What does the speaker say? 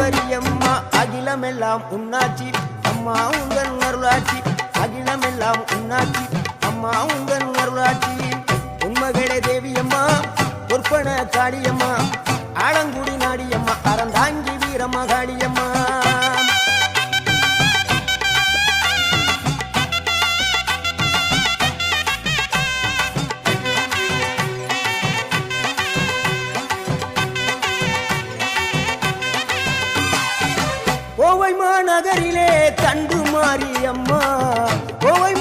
ஈஸ்வரியம்மா அகிலமெல்லாம் உன்னாட்சி அம்மா உங்கள் அருளாட்சி அகிலமெல்லாம் உன்னாட்சி அம்மா உங்கள் அருளாட்சி உண்மகளே தேவியம்மா பொற்பன காளியம்மா ஆலங்குடி நாடியம்மா அறந்தாங்கி வீரம்மா காளியம்மா கோவை மாநகரிலே தண்டு மாரியம்மா கோவை